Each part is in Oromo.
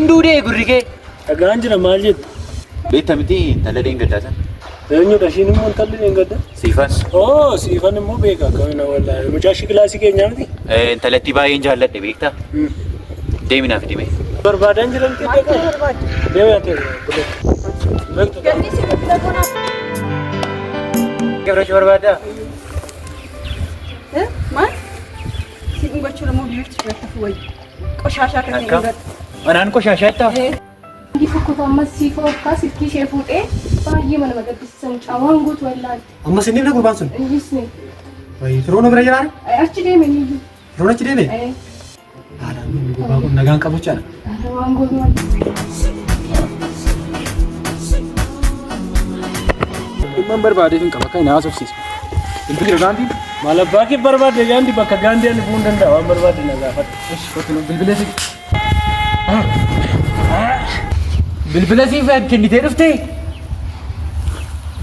Ndudee gurrige. Dhagaan jira maal jettu? Beektamti intala deengaddaa. Eenyudha ishiin immoo intalli deengadda? Siifan. Siifan immoo beeka akkamiin wallaahi. Mucaashi kilaasii keenyaa miti? Intalatti baay'een jaalladhe beektaa? Deeminaaf deeme. Barbaadan jiran xiqqee qaba. Deemee ati beektu. Ganni si biqiltoota. Gabrach barbaada? Maal? Si dhungachuu lamoo biirti fudhatafu wayyi. Qoshashaa kan eeggatu. Manaan qoshashaa itti hafu? Inni fakkoota ammas siifoo akka silkii ishee fuudhee baay'ee mana magaddisiisan caawaan guutuu wallaanti. Ammas inni na gurbaan sun? Innis ni. Wayi firoona bira jiraare? Achi deeme ni. Firoona achi deeme? Haadhaan inni gurbaan kun nagaan qabu jechaadha. Waan guutuu wallaanti. Dhimma barbaadee hin qaba akka hin haasofsiisu. Ilbi jira gaandii? Maal abbaa kee barbaade gaandii bakka gaandii ani bu'uu danda'a waan barbaade na gaafadhu. Bilbilee fi Bilbila siif kennitee dhuftee?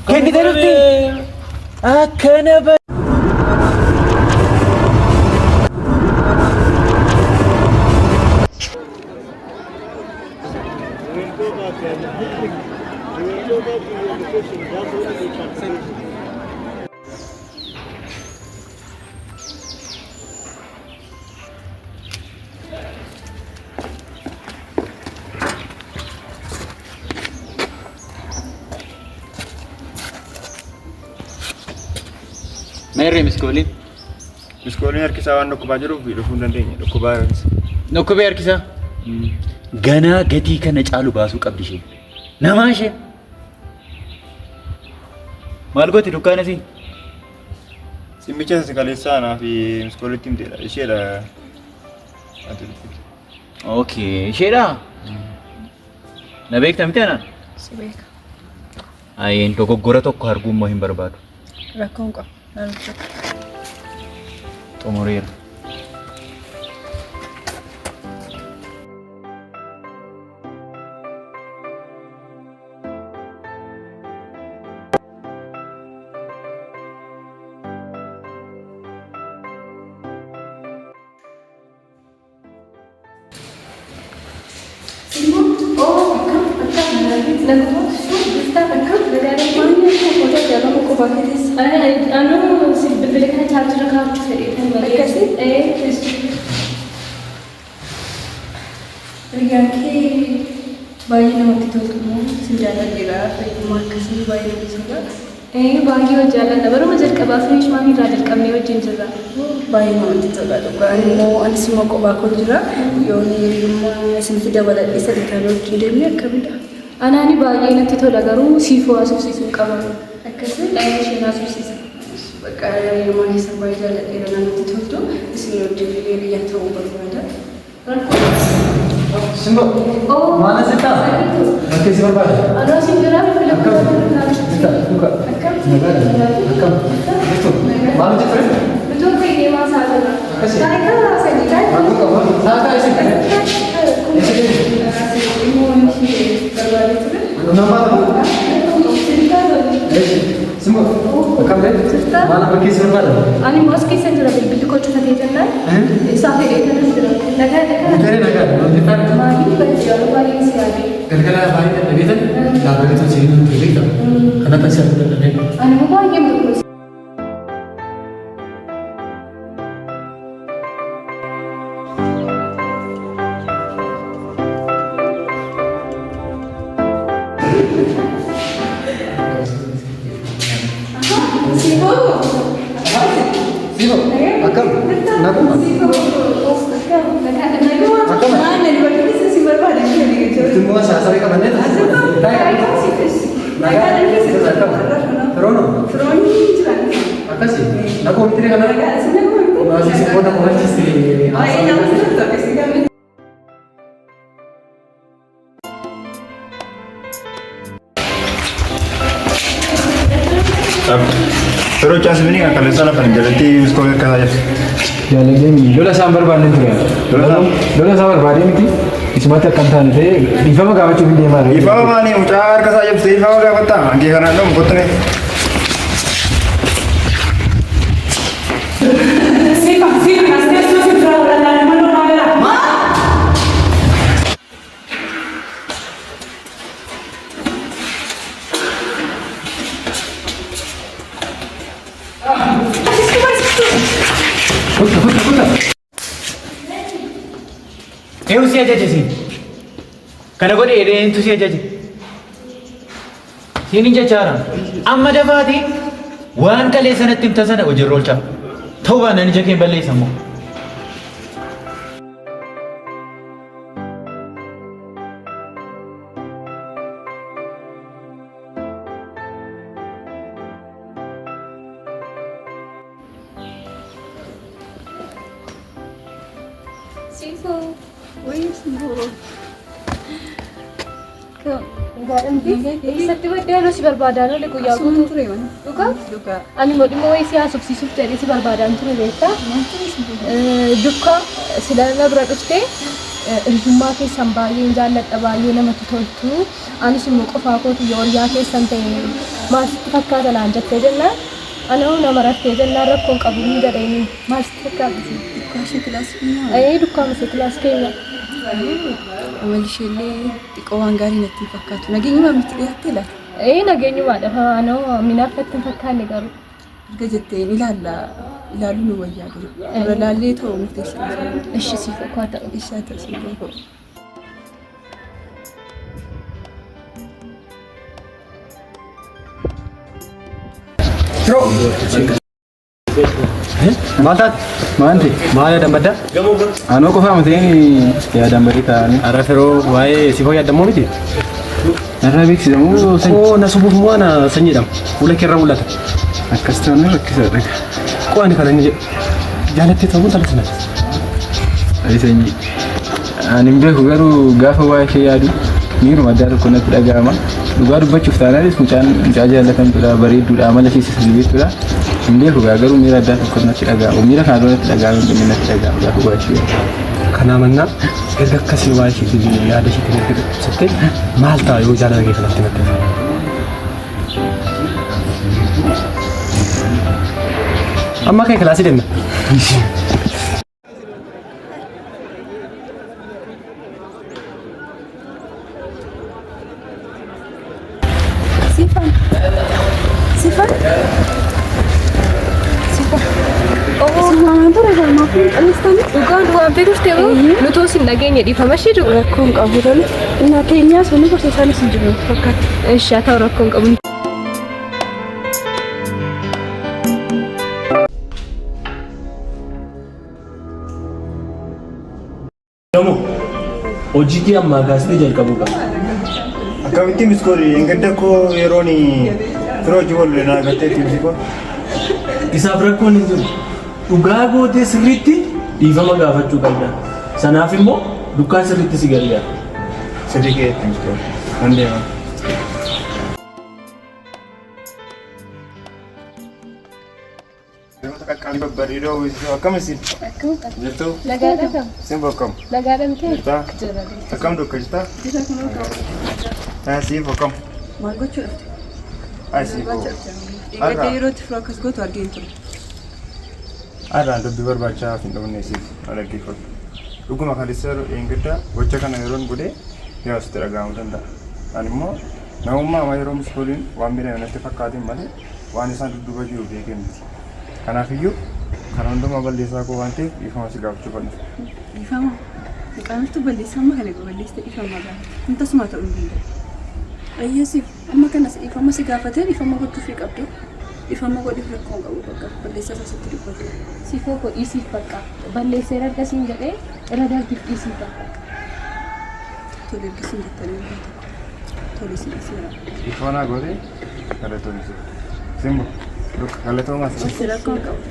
Kennitee dhuftee? Akkana ba. Merry miskoolin. Miskoolin harkisaa waan dhukkubaa jiruuf dhufuu hin dandeenye dhukkubaa harkisa. Dhukkubee harkisaa? Ganaa gatii kana caalu baasuu qabdi ishee. Namaa ishee. Maal gooti dukkaana si? Simbicha kaleessaa naa fi miskoolitti himteedha. Isheedha. Okay, isheedha? Na beekta miti anaan? Si beeka. Ayyeen dogoggora tokko arguun moo hin barbaadu? Rakkoon qaba. Xumureera. Baay'ee namatti tolu sin jaalladheera fayyummaa akkasii baay'ee namatti tola. Baay'ee hojii jaalladha baruma jalqabaa fi maamii irraa jalqabnee wajjin jirra. Baay'ee namatti tola dhugaan immoo anis immoo kophaa koo jira yoon hiriyummaa isinitti dabaladhee sadii kan wajjin deemnee akkamidha. Anaani baay'ee natti tola garuu siifoo haasofsiisuu qaba. Akkasii baay'ee isheen haasofsiisa. Bakka hiriyummaa keessan baay'ee jaalladheera namatti toltu isin wajjin hiriyaa ta'uu barbaada. Simbo, mana sita? Nanti si berapa? Ada singgara film. Kita buka. Negara. Akam. Betul. Mana tu friend? Betul ke ini masa ada? Kasih. Saya kan rasa ni kan? Aku kamu. Saya isi. Ini mau sih berbalik tu kan? Nama apa? Simbo. Akam deh. Mana pergi si berapa? Ani mas kisah jera bil kau cakap dia kan? Sampai dia kan jera. Negara. Negara. Mari baca bayi siapa? Gara-gara bayi dan begitu, dah begitu sih itu begitu. Kenapa sih aku tak ada? Ani mau bayi betul. Sibo, akam, nak semua saya ke mana? Rono. Apa sih? Aku mikir kan? Masih sempurna masih sih. Terus cas ini nggak kalian salah kan? Jadi miskoolin kata aja. Jalan ini, lola sambar banding tu kan? Lola sambar banding ni, ismata kantan tu, ifa mah kau cuma dia mana? Ifa mah ni ucar kata aja, ifa mah kau betul. Angki karena dong, betul ni. Eenyu si ajaje siin? Kana godhe eenyutu si ajaje? Siin hin jechaara. Amma dafaati waan kalee sanatti himta sana hojiirra oolchaa. Ta'uu baannaan ija kee balleessa immoo. Isatti baddaan si barbaadaan ole guyyaa guutuu ture mana. Dhugaa? Ani modhimmoo wayii si haasofsiisuuf jedhee si barbaadaan ture beektaa? Dukka sila na bira dhuftee hiriyummaa keessan baay'een jaalladha baay'ee namatti toltu. Anis immoo qofaa kootu yooriyaa keessan ta'e maalitti fakkaata naan jettee jennaan. Ana hoo nama raftee jennaan rakkoon qabu ni jedhanii maalitti fakkaata? Dukkaashee kilaasii Dukkaamase kilaas keenya. Amalishillee xiqqoo waan gaarii natti fakkaatu. Nageenyuma miti dhiyaattee laata? Nageenyumaadha. Anoo minaafatti hin fakkaanne garuu. Erga jetteen ilaaluu nu wayyaa jiru. Dura laallee ta'uu murteessaa. Ishi siif akka ta'u. Ishaa ta'u siif ta'u. Maanti? Maal yaadammadda? Anoo qofaa mateen yaadaan barii ta'anii. Ara firoo waa'ee si fayyaa dammoo miti? Narraa beeksisamu Oo na subuuf moo na sanyiidham? Fuula keerra mul'ata. akkas ta'anii rakkisaadha. Qo'ani kana inni jaalattee ta'uu talatina. Sanyii ani hin beeku garuu gaafa waa ishee yaadu miiruma addaa tokko natti dhaga'ama. Dhugaa dubbachuuf taanaanis mucaa jaallatamtuudha bareedduudha amala ishee sirriittuudha. Hin beeku garuu miira addaa tokko natti dhaga'ama. Miira kana dura natti dhaga'ama hin natti dhaga'ama gaafa waa ishee yaadu. Kana mannaa erga akkasii waa isheetiin yaada isheetiin erga ibsattee maal ta'a yoo jaalala kee kanatti natti amma kee kilaasii deemna. Dhugaan waamtee dhuftee nuti sin nageenya dhiifama ishee jiru. Rakkoon qabu dhala. Innaa keenyaas wanni barsiisaanis hin jiru fakkaata. Ishee ta'u rakkoon qabu. Namo hojii kee ammaa kaasitee jalqabuu qaba. Akkamitti miskooli engedda koo yeroon firoo hojii wal naa gattee timsi koo. Isaaf rakkoon hin jiru. Dhugaa gootee sirriitti dhiifama gaafachuu qabda. Sanaaf immoo dukkaan sirriitti si gargaara. Sirrii keetti miskooli. Nan deema. Kan babbareedoo akkamisin? Jirtu? Lagaadha kam? Sin bokkam? Lagaadha miti? Jirtaa? Akkam dukka jirtaa? Siif bokkam? Maal gochuu dhufte? Siif bokkam. Eeggadda yerootti firoo akkas gootu argeen ture. Adaan dubbii barbaachaaf hin dhufne siif dhaggeeffatu. Dhuguma kaleessa eeggadda gocha kana yeroon godhee yaa sitti dhaga'amuu danda'a. Ani immoo namummaa yeroo miskooliin waan miidhame natti fakkaatiin malee waan isaan dudduuba jiru beekee miti. Kanaafiyyuu kan hundumaa balleessaa koo waan ta'eef dhiifama si gaafachuu fannisu. Dhiifama? Qaamtu balleessaa amma kana balleessite dhiifama gaafate. Inni tasuma ta'uu hin danda'u. Ayyeesiif amma kanas dhiifama si gaafatee dhiifama gochuufii qabdu. Dhiifama godhuuf rakkoon qabu bakka balleessaa isaatti dubbatu. Siifoo koo dhiisiif bakka balleessee erga siin jedhee irra darbiif dhiisiif bakka. Tole ergisiin jettanii mul'ata. Tole si dhiiseera. Dhiifama gootee galatoon ibsu. Simbo galatoomaa Si rakkoon qabu.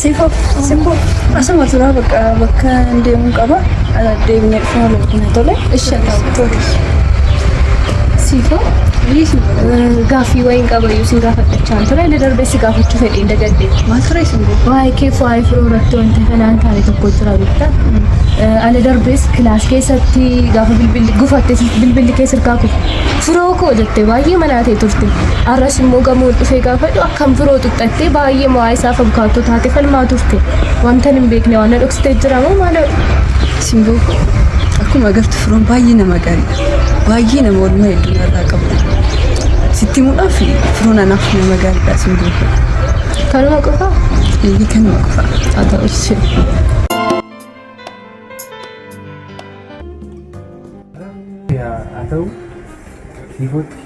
Siifoo asuma turaa bakka deemuu qaba. Deemnee dhufuma lolkina tole. Ishee ta'u. Siifoo gaaffii wayiin qabayyuu sin gaafadhachaan ture illee darbee si gaafachuu fedhee dagadde. Maal ture isin beeku? Waa'ee keef waa'ee firoo irratti wanta kanaan taane tokko jira beektaa. Ala darbees kilaas keessatti gaafa gufattee bilbilli keessa hirkaa kufu. Firoo koo jettee baay'ee manaatee turte. Arras immoo gamoo dhufee gaafadhu akkam firoo xuxxattee baay'ee mo'aa isaaf abukaattoo taatee falmaa turte. Wanta hin beekne waan na dhoksitee jira moo maal? Isin beeku akkuma agartu firoon baay'ee nama gaariidha. Baay'ee nama oolmaa hedduu irraa qabudha. Sitti muudhaaf firoon anaaf nama gaariidha isin beeku. Kanuma qofaa? Kanuma qofaa. Haa ta'u ishee. haa ta'u siifootti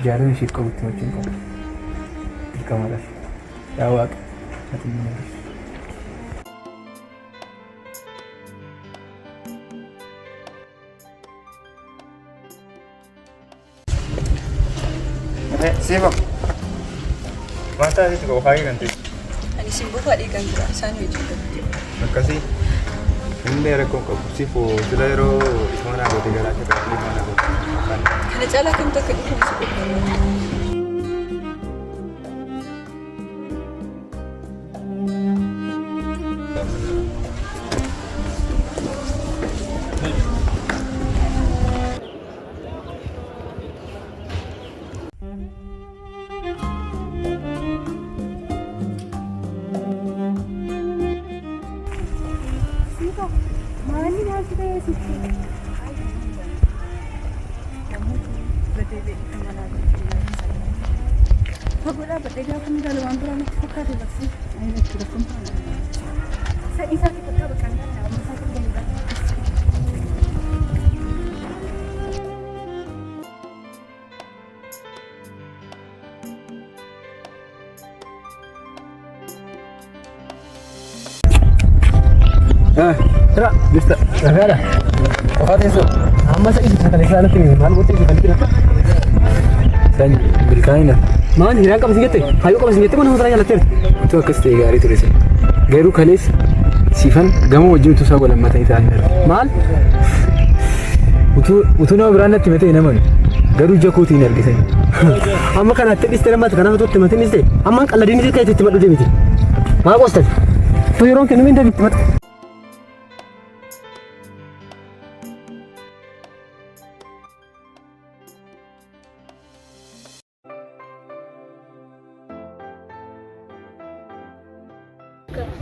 jaalala ishee qabutti machuun qabu. Dirqamadha. Yaa Waaqa ati ni mul'isu. Siapa? Mata itu kau kaya nanti. Ani simbo faɗi kan jira isaan hojii kan. Makasih. Ini ada kau kau sifu. Sudah ero mana kau tinggal aja kau di mana kau. Kana caalaa kam takka dhufu si qophaa'a. Fagoodhaa badhee gaafa miidhalu waan biraan itti fakkaate baksi ayin itti rakkoon sadii isaatti bakka bakka hin danda'amu amma isaatti gahuudhaan. Tira, bisa. Nagara. Pakati so. Amma sa isi kali sana tini. Malu bote isi kali tira. Dan bilkaina. Man hiraan qaba singette. Hayyuu qaba singette mana hotaranya latte. Itu akkas ta'e gaarii ture sin. Garuu kalees siifan gama wajjin utuu isaa walammata isaa hin darbe. Maal? Utuu nama biraan natti himate hin amanu. Garuu ija kootii hin argisan. Amma kanatti dhiste namatti kana fatuutti himatin dhiste. Amma qalladin dhiste kan itti madhu deemiti. Maa qoostan? Yeroon kennu min dabitti madhu.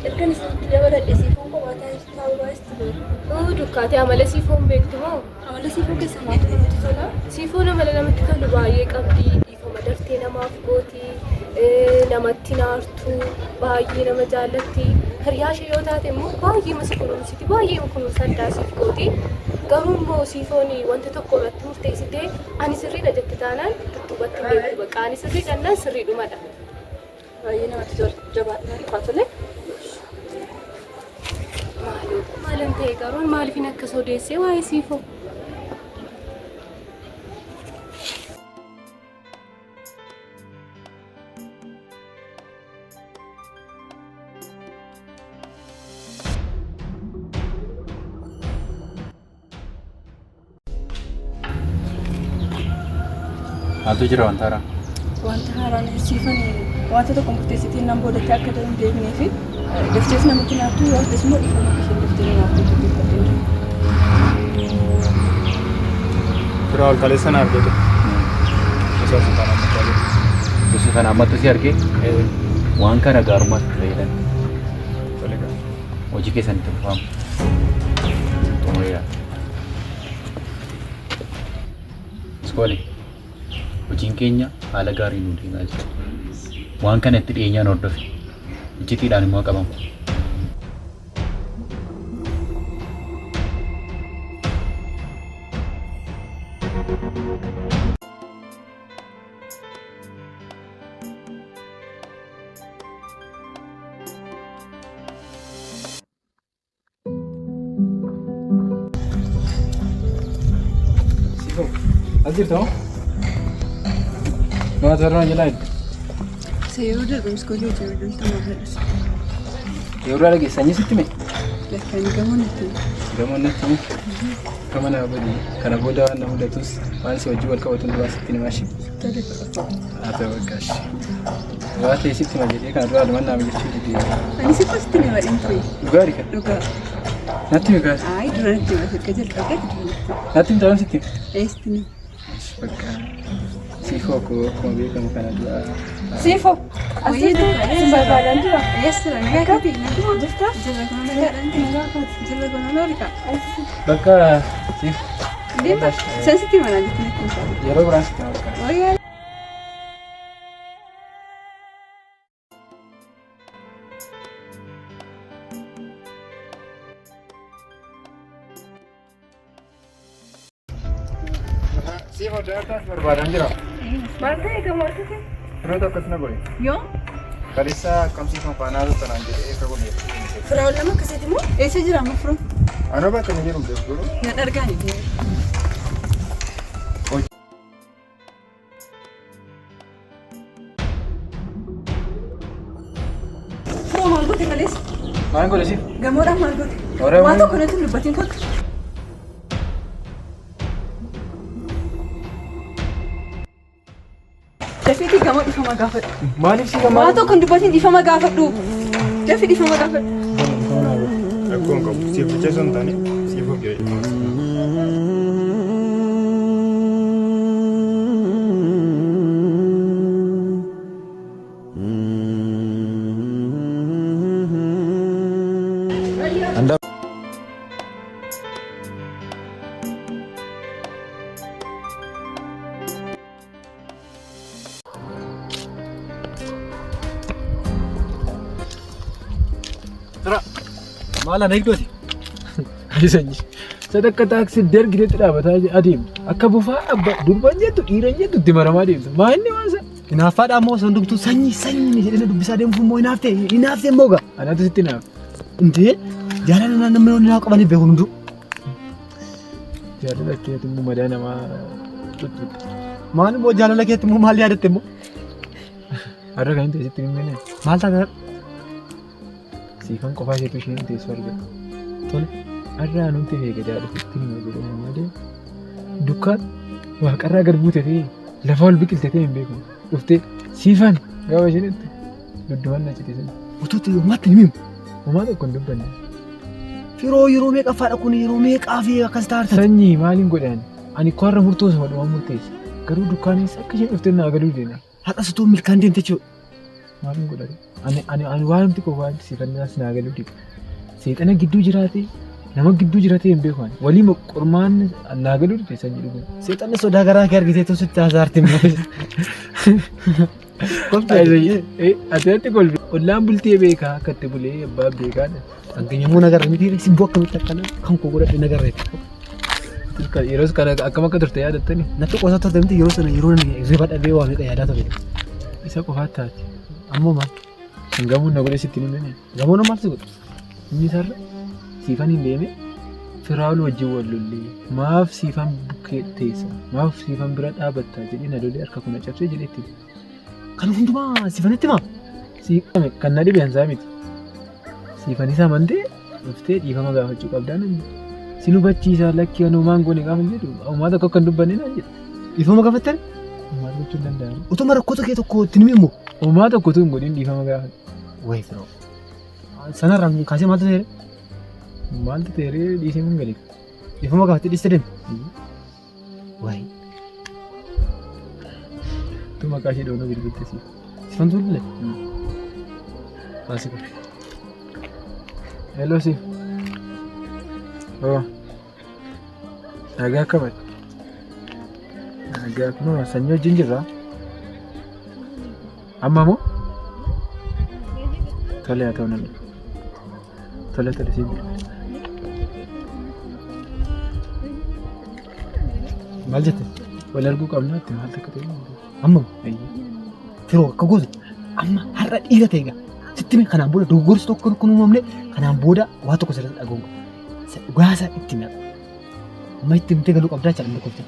Erga isitti dabaladhe siifoon kophaa taa'uu baay'eetti beeku. Dukkaatee amala siifoon beektu moo? Amala siifoo keessa maatu namatti tola? Siifoon amala namatti tolu baay'ee qabdi. Dhiifama daftee namaaf gooti. Namatti naartu. Baay'ee nama jaallatti. Hiriyaa ishee yoo taate immoo baay'ee masi kunuunsiti. Baay'ee kunuunsa addaa siif gooti. Garuu immoo siifoon wanta tokko irratti murteessitee ani sirriidha jette taanaan dudduubatti beektu bakka ani sirrii jennaan sirriidhumadha. Baay'ee namatti tola. Jabaadhaan dhufaa tole. Maalan ta'e garuu maaliifin akkas odeessee waa'ee siifoo? Maaltu jira wanta haaraa? Wanta haaraan siifan wanta tokko murteessitiin nan boodatti akka deemnee fi daftees namatti naaftuu yoo ta'es immoo dhiifama isheen daftee naaftuu gaggeeffattee jiru. Fira ol kaleessa na argate. Osoo si kana mutaalee. Gosa kana ammatti si argee waan kana gaarummaatti fayyadamu. Tolega. Hojii keessanitti dhufamu. Xumureera. Iskooli. Hojiin keenya haala gaariin nu deemaa jira. Waan kana itti dhiyeenyaan hordofi. Ijjitiidhaan immoo qabamu. Siifoo, as jirtu hoo? Nama tooraan jalaa jedhu. Seeruu darbe miskoolii hojii hojjetu maallaqas. Yeroo arge sanyii sitti mee? Lakkaan gamoon itti. Gamoon natti mee? Kama naa godhi. Kana booda waan na mudatus waan si wajjin wal qabatu duraa sitti himaa shi. Tole. Haa ta'u waggaas. Waa ta'e sitti hima jedhee kana duraa dhuman naa mijachuu didee. Ani sitti asitti nama dhintee. Dhugaarii kan? Dhugaa. Natti himi gaas. Ayi dura natti hima erga jalqabee dura. Natti himi ta'an sitti hima? Eesti ni. Bakka siifoo koo akkuma beekamu kana duraa. Siifoo. Asitti barbaadan jira. Eessira nagaa kaati. Nagaa jirta. Jirra kana nagaadhaan nagaa kaati. Jirra kana loorika. Bakka siif. Deema. Sensitii mana jettanii yeroo biraan sitti hima. Wayyaa. Siif adda addaas barbaadan jira. Maal ta'e gamoota ta'e? Firoota akkasina godhe. Yoo? Kaleessa akkamitti faanaa tanaan jedhee eessa godhe. Firaa'ol nama akkasiiti moo? Eessa jira amma firoon? Anoo bakka inni jiru deeggaruu. Na dhargaani. Firoo maal goote kaleessa? Maal godhe siif? Gamoodhaan maal goote? Oromoo. Waan tokko natti dubbatiin fakka. Dafiitii gamoo dhifama gaafadhu. Maaliif si gamaa? Waan tokko hin dubbatiin dhifama gaafadhu. Dafii dhifama gaafadhu. Rakkoon qabu. Siif jecha sun taane siif of jedhe. Anda Maala na hiddooti. Ayisanyi. Sadakka taaksii dargiteetti dhaabataa adeemtu. Akka bufaa durbaan jettu dhiiran jettu itti maramaa deemtu. Maanni waan sana? Hinaaffaadhaa moo san dubbituu sanyii jedhee dubbisaa deemuuf immoo hinaaftee immoo gaa. Anaatu sitti naaf. Intee jaalala namni naa qabanii beeku hunduu. Jaalala keetti immoo madaa namaa tuttuutti. Maal immoo jaalala keetti immoo maal yaadatte immoo? Har'a kan hin teessitti hin mene. Maal taate? Siifan qofaa isheetu isheen teessu argata. Tole. Har'a nuti eega jaalalutti hima jedhamu malee dukkaan waaqarraa gad buute ta'e lafa ol biqilte ta'e hin beeku. Dhuftee siifan gaafa isheenetti duddumaan na cite sana. Utuutti uumaatti hin himu. Homaa tokko hin dubbanne. Firoo yeroo meeqaffaadha kun yeroo meeqaa fi akkas taartan. Sanyii maaliin godhan? Ani koo har'a murtoosa wadhumaan murteessa. Garuu dukkaaneessa akka isheen dhuftee naa galuu deena. Haqa situu milkaan deemte jechuudha. Maaliin godhate? Ani waanti qofaan siifannaas naa galuu deema. Seexana gidduu jiraate nama gidduu jiraate hin beeku ani. Walii qormaan naa galuu deema sanyii dhugun. Seexanni sodaa garaa kee argitee tositti hasaarti immoo. Ati kolfi. Ollaan bultee beekaa akka itti bulee abbaa beekaadha. Hanganyamuu nagarra miti simboo akkamitti akkana kan koo godhadhe nagarreeti. Yeroos kana akkam akka turte yaadattani? Natti qosaa turte miti yeroo sana yeroo riba dhabee waa meeqa yaadaa ture. Isa qofaatti taati. Ammoo maal? Gamuun na godhe sitti hin himne. Gamoon maal si godhu? Inni sarara siifan hin deeme Firaa'ol wajjin wal lollee maaf siifan bukkee teessa maaf siifan bira dhaabbattaa jedhee na lolee harka kuna cabsee jedhee itti. Kan hundumaa siifanitti maa? Siifame kan na dhibe hansaa miti. Siifanis amantee dhuftee dhiifama gaafachuu qabdaa namni. Si hubachiisaa lakkii anuu maan goone gaafa jedhu uumaa tokko akka hin dubbanne naan jedha. Dhiifama gaafattan? Maal gochuu hin danda'amu. Utuma rakkoota kee tokko itti himi immoo. Uumaa tokkotu hin godhin dhiifama gaafatu. Wayi Firoo. Sanarraan kaasee maaltu ta'e? Maaltu ta'e dhiisee mun galeef. Dhiifama gaafattee dhiiste deemi. Wayi. Tu maqaa ishee dhoonoo bilbilte siif. Sifantu bilbilee? Kaasee kun. Hello siif. Oh. Nagaa akkamitti? Nagaa kunoo sanyii wajjin jirraa? Amma moo? Tole haa ta'u namni. Tole siif jira. Maal jette? Wal arguu qabnaa itti maal takka ta'e? Amma Firoo akka gootu amma har'a dhiira ta'e egaa. Sitti mee kanaan booda dogoggorsi tokko kun uumamne kanaan booda waa tokko sirriitti dhagahuun gaasaa itti mi'a. Amma itti himtee galuu qabdaa jaalladha qofti.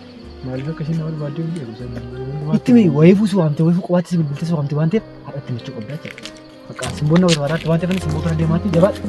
Maaliif akka isheen nama barbaadde hin beeku sanyii. Itti mee wayiifuu si waamte wayiifuu qofaatti si bilbilte si waamte waan ta'eef har'a itti machuu qabdaa jaalladha. Bakka simboon na barbaadaatti waan ta'eef simboo kana deemaatti jabaadha.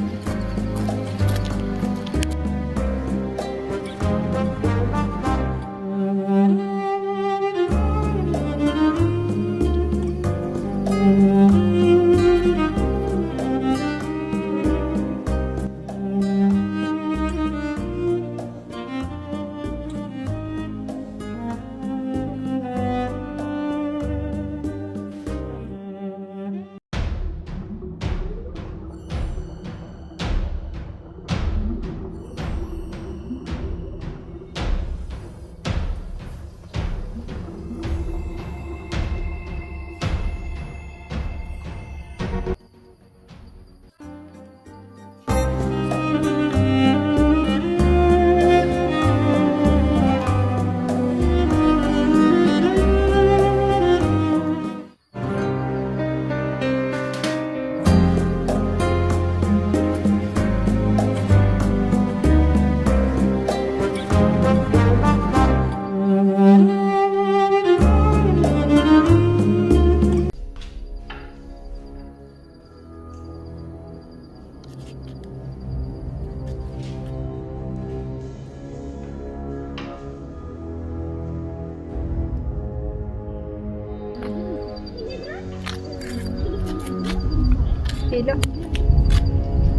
Hello.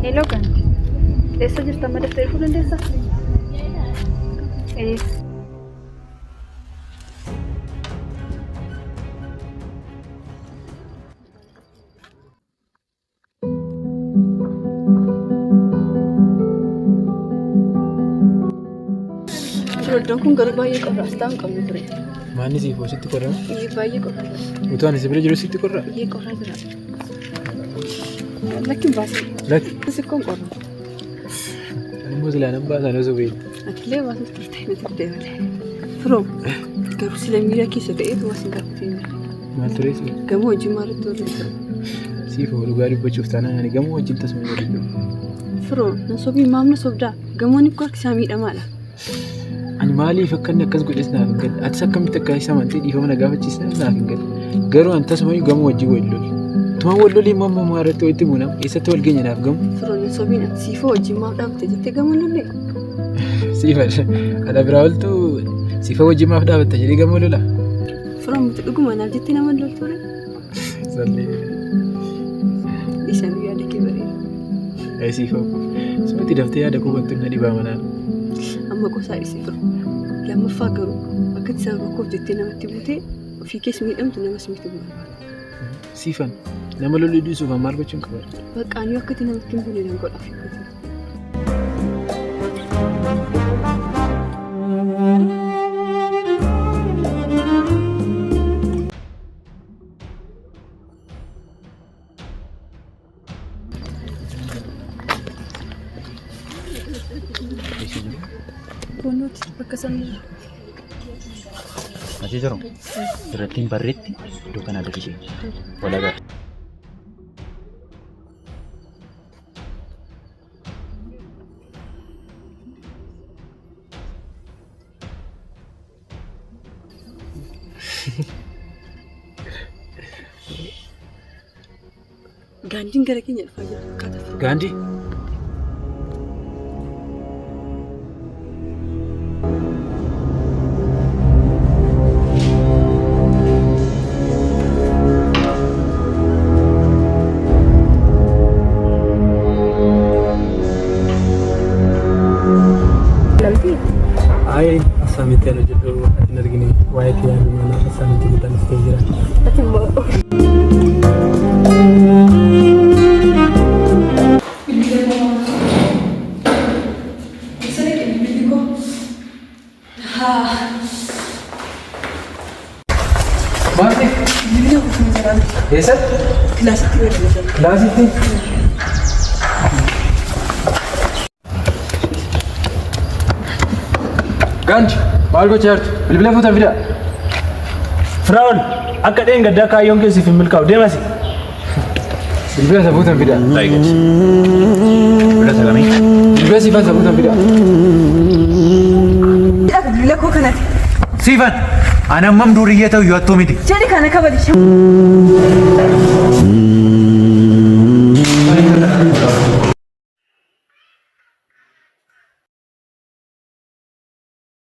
Hello kan. Eessa jirta amma daftee dhufuu dandeessaa? Iddoon kun garuu baay'ee qorraas ta'an qabnu ture. Maanni siif sitti qorraa? Baay'ee qorraa jira. Utuu ani si bira jiru sitti qorraa? Baay'ee qorraa jira. Lakki baasii. Lakki. Sikkoon qorraa. Immoo silaa nan baasan osoo beeku. Atilee baasii turte nuti deemale. Firoo garuu sila miira keessa ta'eetu wasin gaafate. Maal ture si? Gamoo wajjin maalitti warra ture? Siif dhugaa dubbachuuf taanaan ani gamoo wajjin tasuma waliin. Firoo nan sobii maamna sobdaa gamoon ikkoo harkisaa miidhamaadha. Ani maaliif akka inni akkas godhes naaf hin galle. Atis akkamitti akka isa amantee dhiifama na gaafachiisne naaf hin galle. Garuu ani tasumayyuu gamoo wajjin wal loli. Tumaan wal lolii immoo ammoo irratti walitti buunam. Eessatti wal geenya naaf gamu? Firoo nan sobiin ati siifoo wajjin maaf dhaabatte jettee gamoo lollee? Siifa ala biraa oltu siifa wajjin maaf dhaabatta jedhee gamoo lola? Firoo muti dhuguma naaf jettee nama lolture? Sallee. Isaan yaada kee bareeda. Siifa sumatti daftee yaada koo wanti na dhibaa manaa. Amma gosaa isii firu. Lammaffaa garuu akka itti sababa koof jettee namatti buutee ofii keessa miidhamtu namas miti barbaada. Siifan nama lolii dhiisuuf maal gochuun qaba? Baqqaanii akka itti namatti hin buune nan godha. Kunuuti bakka sanarra. Masih jorong. Berarti barretti iddoo kana agarsiise. Walagaa. Gaandiin gara keenya dhufaa jira fakkaata. Gaandii? Ay, asamitti anu jedhu atin argine waa'ee kee yaadu mana asamitti guddannistee jira. Ati immoo. Maali? Eessatti? Kilaasitti godhama. Kilaasitti? Gaanji, maal gochaa jirtu? Bilbila fuutan fidaa. Firaa'ol akka dheen gaddaa kaayyoon keessif hin milkaa'u deemasi. Bilbila isa fuutan fidaa. Laayigachi. Bilbila sagamii. Bilbila siifan isa fuutan fidaa. Bilbila koo kanatti. Siifan, ani ammam duriyyee ta'u yoo hattuu miti. Jedhi kana kabali.